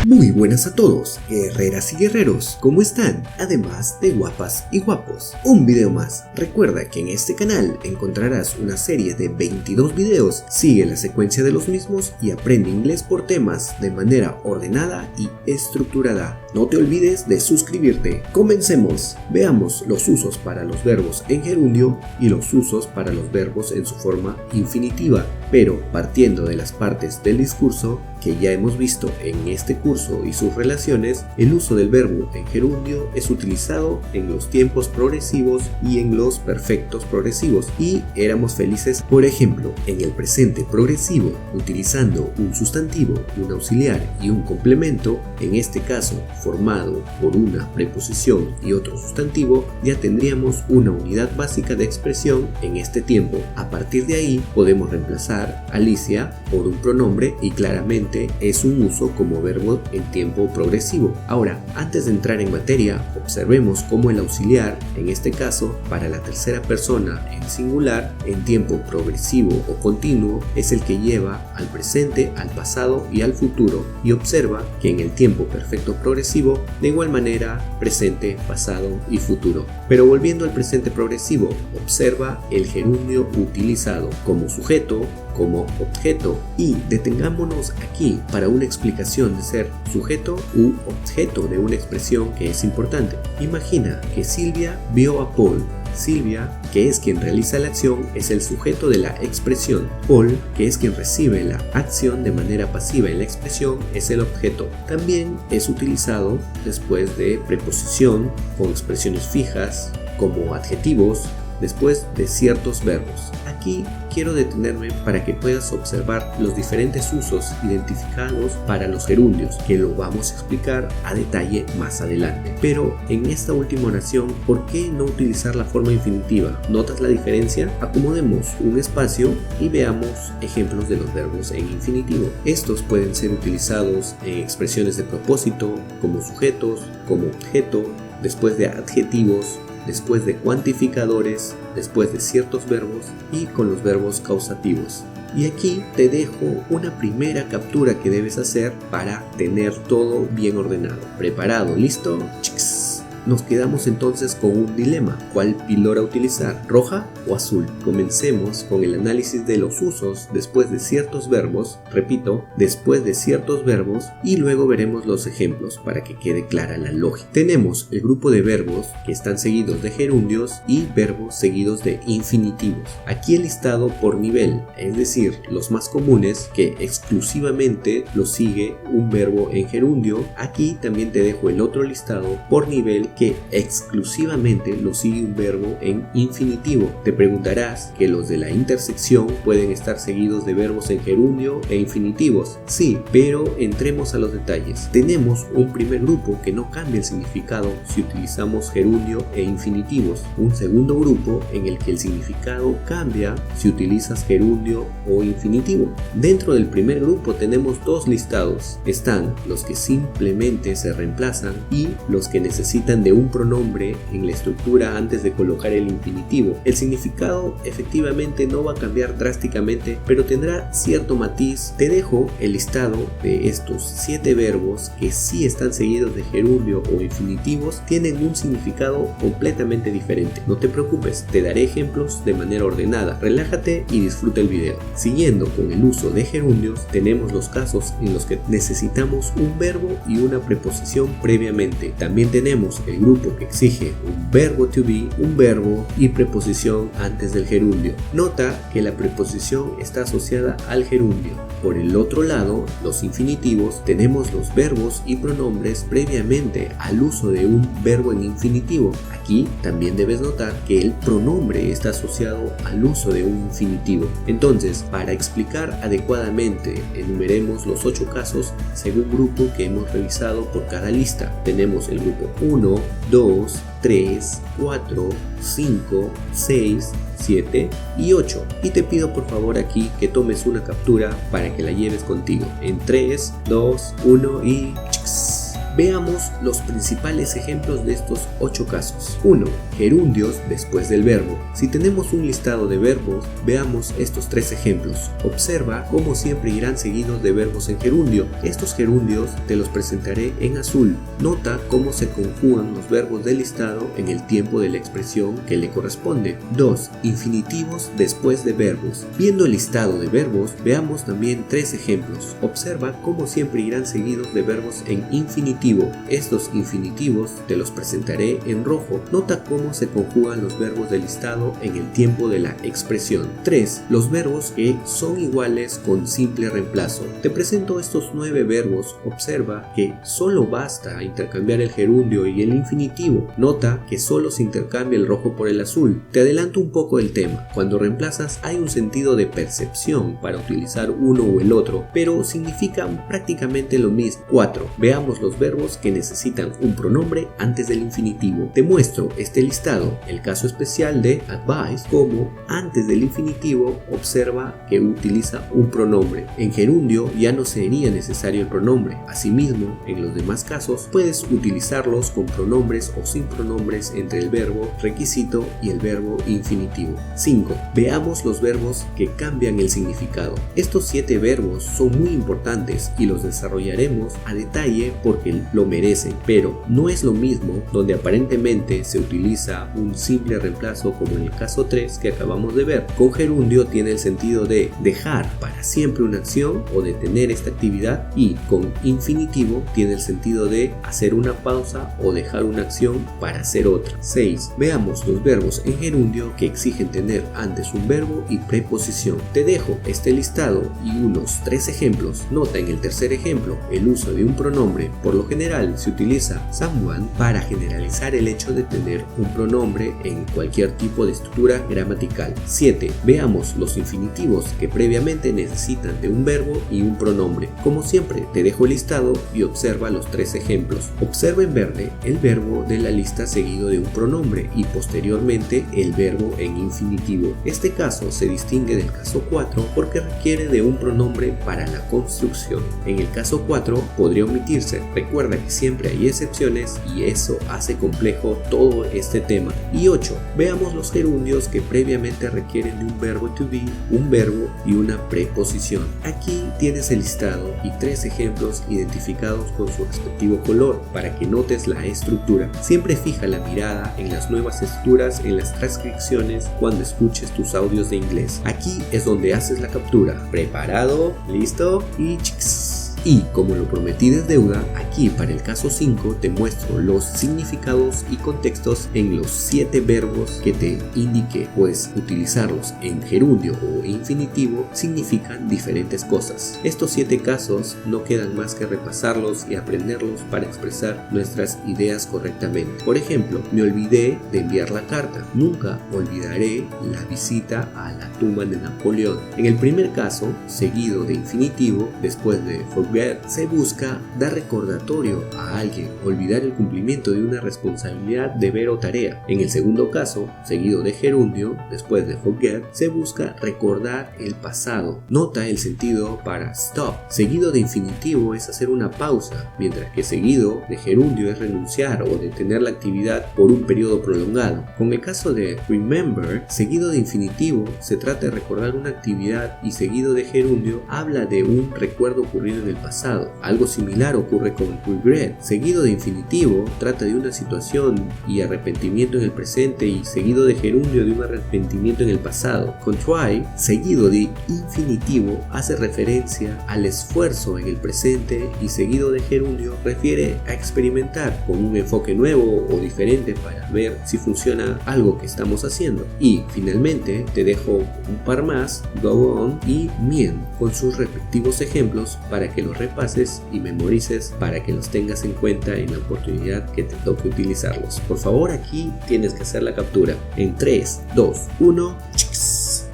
Muy buenas a todos, guerreras y guerreros, ¿cómo están? Además de guapas y guapos, un video más. Recuerda que en este canal encontrarás una serie de 22 videos, sigue la secuencia de los mismos y aprende inglés por temas de manera ordenada y estructurada. No te olvides de suscribirte. Comencemos. Veamos los usos para los verbos en gerundio y los usos para los verbos en su forma infinitiva, pero partiendo de las partes del discurso que ya hemos visto en este curso y sus relaciones, el uso del verbo en gerundio es utilizado en los tiempos progresivos y en los perfectos progresivos, y éramos felices, por ejemplo, en el presente progresivo, utilizando un sustantivo, un auxiliar y un complemento, en este caso formado por una preposición y otro sustantivo, ya tendríamos una unidad básica de expresión en este tiempo. A partir de ahí podemos reemplazar Alicia por un pronombre y claramente es un uso como verbo en tiempo progresivo. Ahora, antes de entrar en materia, observemos cómo el auxiliar, en este caso para la tercera persona en singular, en tiempo progresivo o continuo, es el que lleva al presente, al pasado y al futuro, y observa que en el tiempo perfecto progresivo, de igual manera, presente, pasado y futuro. Pero volviendo al presente progresivo, observa el gerundio utilizado como sujeto, como objeto, y detengámonos aquí para una explicación de ser sujeto u objeto de una expresión que es importante. Imagina que Silvia vio a Paul. Silvia, que es quien realiza la acción, es el sujeto de la expresión. Paul, que es quien recibe la acción de manera pasiva en la expresión, es el objeto. También es utilizado después de preposición, con expresiones fijas, como adjetivos, después de ciertos verbos. Aquí quiero detenerme para que puedas observar los diferentes usos identificados para los gerundios, que lo vamos a explicar a detalle más adelante. Pero en esta última oración, ¿por qué no utilizar la forma infinitiva? ¿Notas la diferencia? Acomodemos un espacio y veamos ejemplos de los verbos en infinitivo. Estos pueden ser utilizados en expresiones de propósito, como sujetos, como objeto, después de adjetivos, después de cuantificadores, después de ciertos verbos y con los verbos causativos. Y aquí te dejo una primera captura que debes hacer para tener todo bien ordenado. ¿Preparado? ¿Listo? ¡Chix! Nos quedamos entonces con un dilema. ¿Cuál píldora utilizar? ¿Roja o azul? Comencemos con el análisis de los usos después de ciertos verbos, repito, después de ciertos verbos, y luego veremos los ejemplos para que quede clara la lógica. Tenemos el grupo de verbos que están seguidos de gerundios y verbos seguidos de infinitivos. Aquí el listado por nivel, es decir, los más comunes que exclusivamente los sigue un verbo en gerundio. Aquí también te dejo el otro listado por nivel que exclusivamente lo sigue un verbo en infinitivo. Te preguntarás que los de la intersección pueden estar seguidos de verbos en gerundio e infinitivos. Sí, pero entremos a los detalles. Tenemos un primer grupo que no cambia el significado si utilizamos gerundio e infinitivos. Un segundo grupo en el que el significado cambia si utilizas gerundio o infinitivo. Dentro del primer grupo tenemos dos listados. Están los que simplemente se reemplazan y los que necesitan de un pronombre en la estructura antes de colocar el infinitivo. El significado efectivamente no va a cambiar drásticamente, pero tendrá cierto matiz. Te dejo el listado de estos 7 verbos que sí están seguidos de gerundio o infinitivos, tienen un significado completamente diferente. No te preocupes, te daré ejemplos de manera ordenada. Relájate y disfruta el video. Siguiendo con el uso de gerundios, tenemos los casos en los que necesitamos un verbo y una preposición previamente. También tenemos el grupo que exige un verbo to be, un verbo y preposición antes del gerundio. Nota que la preposición está asociada al gerundio. Por el otro lado, los infinitivos, tenemos los verbos y pronombres previamente al uso de un verbo en infinitivo. Aquí también debes notar que el pronombre está asociado al uso de un infinitivo. Entonces, para explicar adecuadamente, enumeremos los 8 casos según grupo que hemos revisado por cada lista. Tenemos el grupo 1, 2, 3, 4, 5, 6, 7 y 8. Y te pido por favor aquí que tomes una captura para que la lleves contigo. En 3, 2, 1 y... ¡Chix! Veamos los principales ejemplos de estos 8 casos. 1. Gerundios después del verbo. Si tenemos un listado de verbos, veamos estos 3 ejemplos. Observa cómo siempre irán seguidos de verbos en gerundio. Estos gerundios te los presentaré en azul. Nota cómo se conjugan los verbos del listado en el tiempo de la expresión que le corresponde. 2. Infinitivos después de verbos. Viendo el listado de verbos, veamos también 3 ejemplos. Observa cómo siempre irán seguidos de verbos en infinitivo. Estos infinitivos te los presentaré en rojo. Nota cómo se conjugan los verbos del listado en el tiempo de la expresión. 3. Los verbos que son iguales con simple reemplazo. Te presento estos 9 verbos. Observa que solo basta intercambiar el gerundio y el infinitivo. Nota que solo se intercambia el rojo por el azul. Te adelanto un poco el tema. Cuando reemplazas hay un sentido de percepción para utilizar uno o el otro, pero significan prácticamente lo mismo. 4. Veamos los verbos que necesitan un pronombre antes del infinitivo. Te muestro este listado, el caso especial de advise, como antes del infinitivo observa que utiliza un pronombre. En gerundio ya no sería necesario el pronombre. Asimismo, en los demás casos puedes utilizarlos con pronombres o sin pronombres entre el verbo requisito y el verbo infinitivo. 5. Veamos los verbos que cambian el significado. Estos 7 verbos son muy importantes y los desarrollaremos a detalle porque lo merecen, pero no es lo mismo donde aparentemente se utiliza un simple reemplazo como en el caso 3 que acabamos de ver. Con gerundio tiene el sentido de dejar para siempre una acción o detener esta actividad, y con infinitivo tiene el sentido de hacer una pausa o dejar una acción para hacer otra. 6. Veamos los verbos en gerundio que exigen tener antes un verbo y preposición. Te dejo este listado y unos 3 ejemplos. Nota en el tercer ejemplo el uso de un pronombre. Por lo general se utiliza someone para generalizar el hecho de tener un pronombre en cualquier tipo de estructura gramatical. 7. Veamos los infinitivos que previamente necesitan de un verbo y un pronombre. Como siempre, te dejo el listado y observa los 3 ejemplos. Observa en verde el verbo de la lista seguido de un pronombre y posteriormente el verbo en infinitivo. Este caso se distingue del caso 4 porque requiere de un pronombre para la construcción. En el caso 4 podría omitirse. Recuerda que siempre hay excepciones y eso hace complejo todo este tema. Y 8. Veamos los gerundios que previamente requieren de un verbo to be, un verbo y una preposición. Aquí tienes el listado y 3 ejemplos identificados con su respectivo color para que notes la estructura. Siempre fija la mirada en las nuevas estructuras en las transcripciones cuando escuches tus audios de inglés. Aquí es donde haces la captura. ¿Preparado? ¿Listo? Y chics. Y como lo prometí de deuda, aquí para el caso 5 te muestro los significados y contextos en los 7 verbos que te indiqué, pues utilizarlos en gerundio o infinitivo significan diferentes cosas. Estos 7 casos no quedan más que repasarlos y aprenderlos para expresar nuestras ideas correctamente. Por ejemplo, me olvidé de enviar la carta. Nunca olvidaré la visita a la tumba de Napoleón. En el primer caso, seguido de infinitivo, después de forget, se busca dar recordatorio a alguien, olvidar el cumplimiento de una responsabilidad, deber o tarea. En el segundo caso, seguido de gerundio, después de forget, se busca recordar el pasado. Nota el sentido para stop. Seguido de infinitivo es hacer una pausa, mientras que seguido de gerundio es renunciar o detener la actividad por un periodo prolongado. Con el caso de remember, seguido de infinitivo se trata de recordar una actividad y seguido de gerundio habla de un recuerdo ocurrido en el pasado. Algo similar ocurre con regret. Seguido de infinitivo trata de una situación y arrepentimiento en el presente, y seguido de gerundio de un arrepentimiento en el pasado. Con try, seguido de infinitivo hace referencia al esfuerzo en el presente, y seguido de gerundio refiere a experimentar con un enfoque nuevo o diferente para ver si funciona algo que estamos haciendo. Y finalmente te dejo un par más, go on y mien, con sus respectivos ejemplos para que los repases y memorices, para que los tengas en cuenta en la oportunidad que te toque utilizarlos. Por favor, aquí tienes que hacer la captura en 3, 2, 1.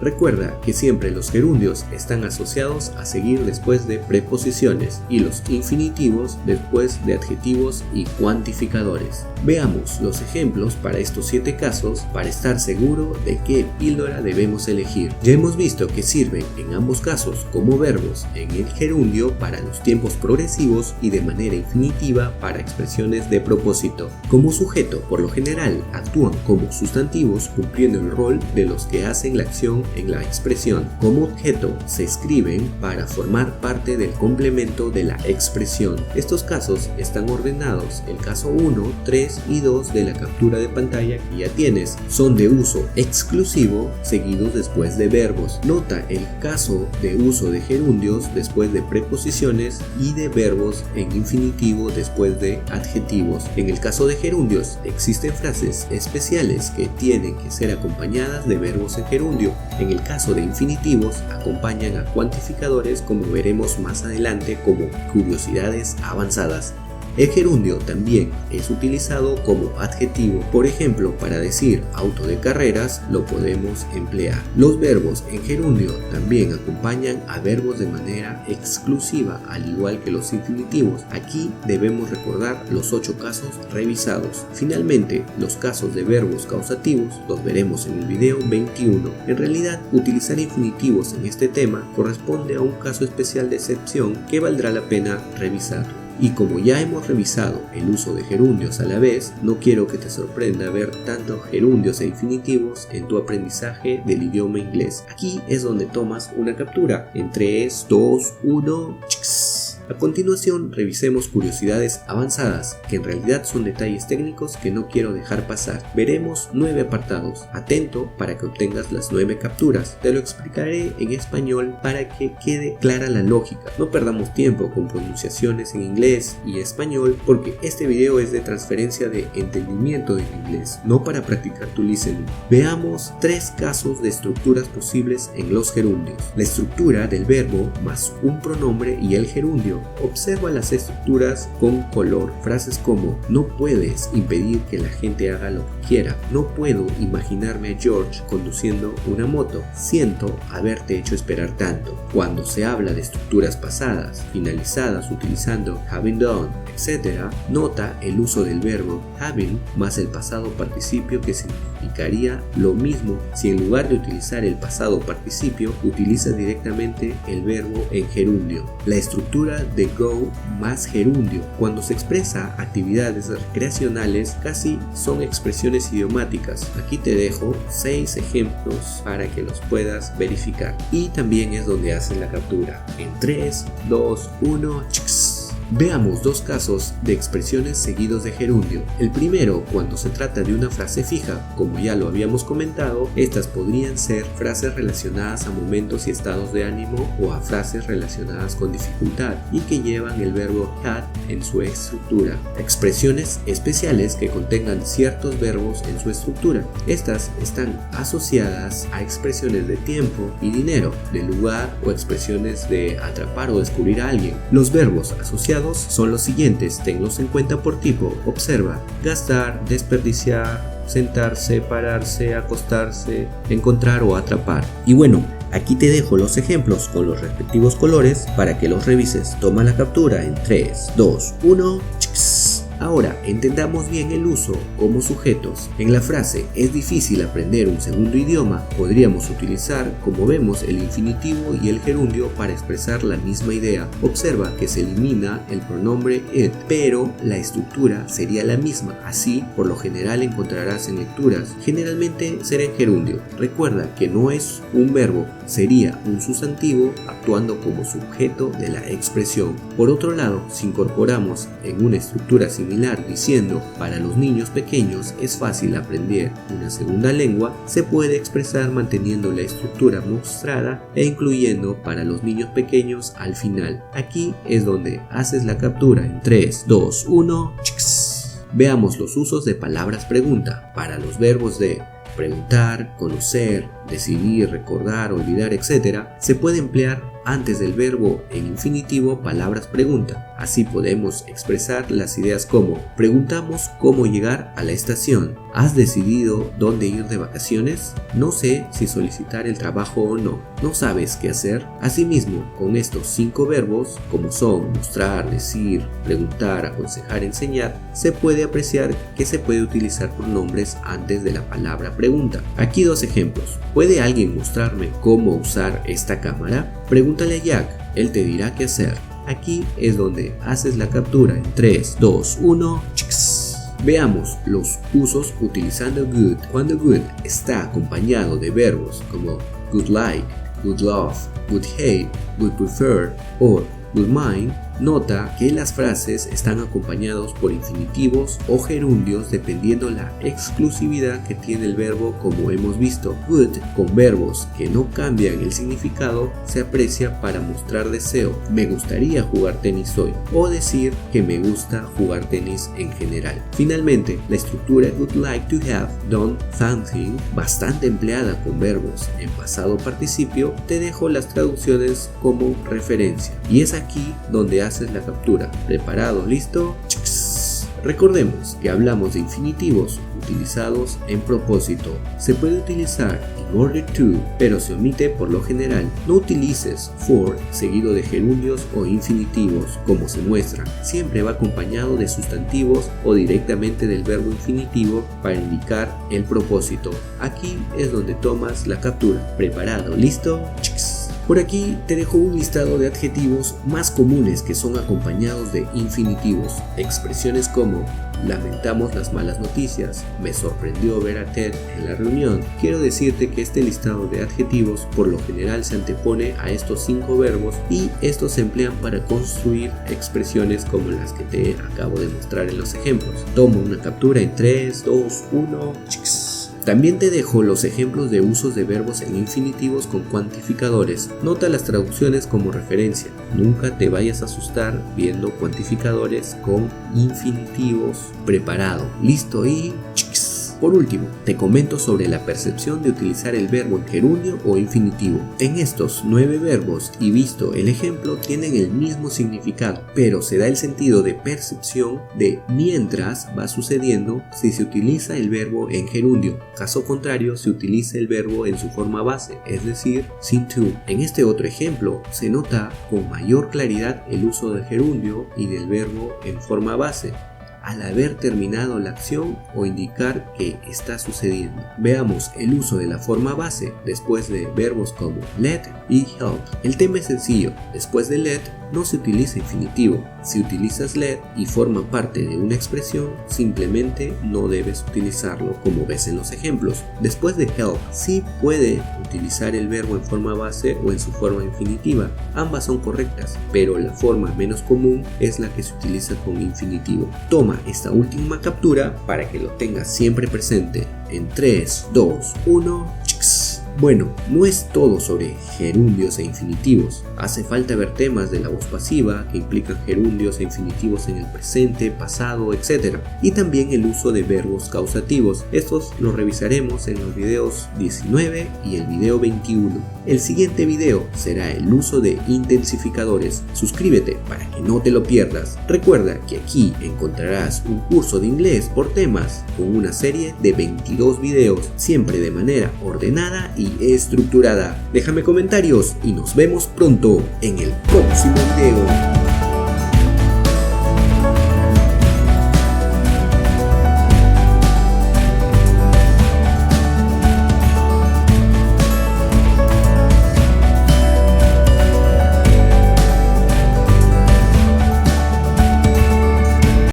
Recuerda que siempre los gerundios están asociados a seguir después de preposiciones y los infinitivos después de adjetivos y cuantificadores. Veamos los ejemplos para estos 7 casos para estar seguro de qué píldora debemos elegir. Ya hemos visto que sirven en ambos casos como verbos en el gerundio para los tiempos progresivos y de manera infinitiva para expresiones de propósito. Como sujeto, por lo general, actúan como sustantivos cumpliendo el rol de los que hacen la acción en la expresión. Como objeto, se escriben para formar parte del complemento de la expresión. Estos casos están ordenados. El caso 1, 3 y 2 de la captura de pantalla que ya tienes son de uso exclusivo seguidos después de verbos. Nota el caso de uso de gerundios después de preposiciones y de verbos en infinitivo después de adjetivos. En el caso de gerundios existen frases especiales que tienen que ser acompañadas de verbos en gerundio. En el caso de infinitivos acompañan a cuantificadores, como veremos más adelante como curiosidades avanzadas. El gerundio también es utilizado como adjetivo. Por ejemplo, para decir auto de carreras lo podemos emplear. Los verbos en gerundio también acompañan a verbos de manera exclusiva, al igual que los infinitivos. Aquí debemos recordar los 8 casos revisados. Finalmente, los casos de verbos causativos los veremos en el video 21. En realidad, utilizar infinitivos en este tema corresponde a un caso especial de excepción que valdrá la pena revisar. Y como ya hemos revisado el uso de gerundios a la vez, no quiero que te sorprenda ver tantos gerundios e infinitivos en tu aprendizaje del idioma inglés. Aquí es donde tomas una captura en 3, 2, 1, ¡chics! A continuación, revisemos curiosidades avanzadas, que en realidad son detalles técnicos que no quiero dejar pasar. Veremos 9 apartados. Atento para que obtengas las 9 capturas. Te lo explicaré en español para que quede clara la lógica. No perdamos tiempo con pronunciaciones en inglés y español, porque este video es de transferencia de entendimiento del inglés, no para practicar tu listening. Veamos 3 casos de estructuras posibles en los gerundios. La estructura del verbo más un pronombre y el gerundio. Observa las estructuras con color. Frases como: no puedes impedir que la gente haga lo que quiera. No puedo imaginarme a George conduciendo una moto. Siento haberte hecho esperar tanto. Cuando se habla de estructuras pasadas, finalizadas utilizando having done, etc., nota el uso del verbo having más el pasado participio, que significaría lo mismo si en lugar de utilizar el pasado participio utiliza directamente el verbo en gerundio. La estructura de go más gerundio. Cuando se expresa actividades recreacionales, casi son expresiones idiomáticas. Aquí te dejo 6 ejemplos para que los puedas verificar. Y también es donde haces la captura. En 3, 2, 1, ¡chics! Veamos 2 casos de expresiones seguidos de gerundio. El primero, cuando se trata de una frase fija. Como ya lo habíamos comentado, estas podrían ser frases relacionadas a momentos y estados de ánimo o a frases relacionadas con dificultad y que llevan el verbo had en su estructura. Expresiones especiales que contengan ciertos verbos en su estructura. Estas están asociadas a expresiones de tiempo y dinero, de lugar o expresiones de atrapar o descubrir a alguien. Los verbos asociados son los siguientes, tenlos en cuenta por tipo. Observa: gastar, desperdiciar, sentarse, pararse, acostarse, encontrar o atrapar. Y bueno, aquí te dejo los ejemplos con los respectivos colores para que los revises. Toma la captura en 3, 2, 1, ¡chics! Ahora, entendamos bien el uso como sujetos. En la frase "es difícil aprender un segundo idioma", podríamos utilizar, como vemos, el infinitivo y el gerundio para expresar la misma idea. Observa que se elimina el pronombre it, pero la estructura sería la misma. Así, por lo general encontrarás en lecturas, generalmente será en gerundio. Recuerda que no es un verbo, sería un sustantivo actuando como sujeto de la expresión. Por otro lado, si incorporamos en una estructura similar diciendo "para los niños pequeños es fácil aprender una segunda lengua", se puede expresar manteniendo la estructura mostrada e incluyendo "para los niños pequeños" al final. Aquí es donde haces la captura en 3, 2, 1, ¡chics! Veamos los usos de palabras pregunta. Para los verbos de preguntar, conocer, decidir, recordar, olvidar, etc., se puede emplear antes del verbo en infinitivo palabras pregunta. Así podemos expresar las ideas como: preguntamos cómo llegar a la estación, ¿Has decidido dónde ir de vacaciones? No sé si solicitar el trabajo o no. ¿No sabes qué hacer? Asimismo, con estos 5 verbos, como son mostrar, decir, preguntar, aconsejar, enseñar, se puede apreciar que se puede utilizar pronombres antes de la palabra pregunta. Aquí 2 ejemplos. ¿Puede alguien mostrarme cómo usar esta cámara? Pregúntale a Jack, él te dirá qué hacer. Aquí es donde haces la captura en 3, 2, 1, ¡chics! Veamos los usos utilizando good. Cuando good está acompañado de verbos como good like, good love, good hate, good prefer o good mind, nota que las frases están acompañados por infinitivos o gerundios dependiendo la exclusividad que tiene el verbo, como hemos visto. Good con verbos que no cambian el significado se aprecia para mostrar deseo, me gustaría jugar tenis hoy, o decir que me gusta jugar tenis en general. Finalmente, la estructura would like to have done something, bastante empleada con verbos en pasado participio, te dejo las traducciones como referencia. Y es aquí donde haces la captura. ¿Preparado? ¿Listo? ¡Chics! Recordemos que hablamos de infinitivos utilizados en propósito. Se puede utilizar in order to, pero se omite por lo general. No utilices for seguido de gerundios o infinitivos, como se muestra. Siempre va acompañado de sustantivos o directamente del verbo infinitivo para indicar el propósito. Aquí es donde tomas la captura. ¿Preparado? ¿Listo? ¡Chics! Por aquí te dejo un listado de adjetivos más comunes que son acompañados de infinitivos. Expresiones como lamentamos las malas noticias, me sorprendió ver a Ted en la reunión. Quiero decirte que este listado de adjetivos por lo general se antepone a estos 5 verbos y estos se emplean para construir expresiones como las que te acabo de mostrar en los ejemplos. Toma una captura en 3, 2, 1, ¡chics! También te dejo los ejemplos de usos de verbos en infinitivos con cuantificadores. Nota las traducciones como referencia. Nunca te vayas a asustar viendo cuantificadores con infinitivos. Preparado, listo y ¡chics! Por último, te comento sobre la percepción de utilizar el verbo en gerundio o infinitivo. En estos 9 verbos y visto el ejemplo tienen el mismo significado, pero se da el sentido de percepción de mientras va sucediendo si se utiliza el verbo en gerundio. Caso contrario, se utiliza el verbo en su forma base, es decir, sin to. En este otro ejemplo se nota con mayor claridad el uso del gerundio y del verbo en forma base al haber terminado la acción o indicar que está sucediendo. Veamos el uso de la forma base después de verbos como let y help. El tema es sencillo, después de let no se utiliza infinitivo. Si utilizas let y forma parte de una expresión, simplemente no debes utilizarlo como ves en los ejemplos. Después de help sí puede utilizar el verbo en forma base o en su forma infinitiva. Ambas son correctas, pero la forma menos común es la que se utiliza con infinitivo. Toma esta última captura para que lo tengas siempre presente. En 3, 2, 1, ¡chics! Bueno, no es todo sobre gerundios e infinitivos. Hace falta ver temas de la voz pasiva que implican gerundios e infinitivos en el presente, pasado, etc. Y también el uso de verbos causativos. Estos los revisaremos en los videos 19 y el video 21. El siguiente video será el uso de intensificadores. Suscríbete para que no te lo pierdas. Recuerda que aquí encontrarás un curso de inglés por temas con una serie de 22 videos, siempre de manera ordenada y estructurada. Déjame comentarios y nos vemos pronto en el próximo video.